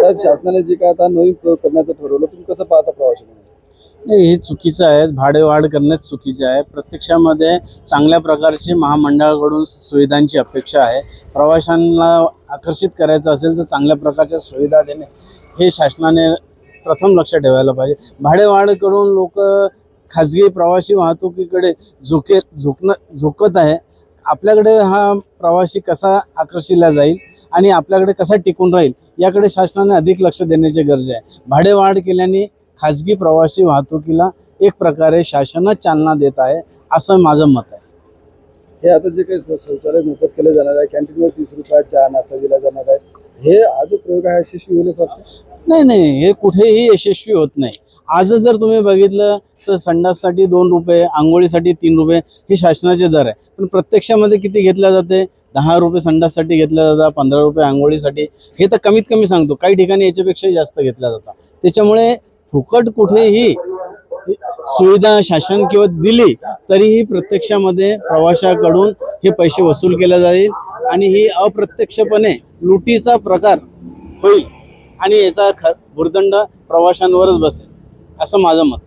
साहेब, शासनाने जे काय आता नवीन प्रयोग करण्याचं ठरवलं, तुम्ही कसं पाहता प्रवासी म्हणून? नाही, हे चुकीचं आहे. भाडेवाढ करणेच चुकीचे आहे. प्रत्यक्षामध्ये चांगल्या प्रकारची महामंडळाकडून सुविधांची अपेक्षा आहे. प्रवाशांना आकर्षित करायचं असेल तर चांगल्या प्रकारच्या सुविधा देणे हे शासनाने प्रथम लक्ष ठेवायला पाहिजे. भाडेवाढ करून लोक खाजगी प्रवासी वाहतुकीकडे झुकत आहे. आपल्याकडे हा प्रवासी कसा आकर्षिला जाईल आणि आपल्याकडे कसा टिकून राहील याकडे शासनाने अधिक लक्ष देण्याची गरज आहे. भाडेवाढ केल्याने खाजगी प्रवासी वाहतुकीला एक प्रकारे शासनच चालना देत आहे असं माझं मत आहे. हे आता जे काही शौचालय मोफत केलं जाणार आहे, कॅन्टीनवर 30 रुपयात चहा नाश्ता दिला जाणार आहे, हे हा जो प्रयोग आहे यशस्वी होईल असं वाटतं? नाही, हे कुठेही यशस्वी होत नाही. आज जर तुम्ही बघितलं तर संडाससाठी 2 रुपये, आंघोळीसाठी 3 रुपये हे शासनाचे दर आहे. पण प्रत्यक्षामध्ये किती घेतल्या जाते? 10 रुपये संडाससाठी घेतल्या जातात, 15 रुपये आंघोळीसाठी. हे तर कमीत कमी सांगतो, काही ठिकाणी याच्यापेक्षा जास्त घेतल्या जातात. त्याच्यामुळे फुकट कुठेही सुविधा शासन किंवा दिली तरीही प्रत्यक्षामध्ये प्रवाशाकडून हे पैसे वसूल केले जाईल आणि ही अप्रत्यक्षपणे लुटीचा प्रकार होईल आणि याचा भुर्दंड प्रवाशांवरच बसेल असं माझं मत.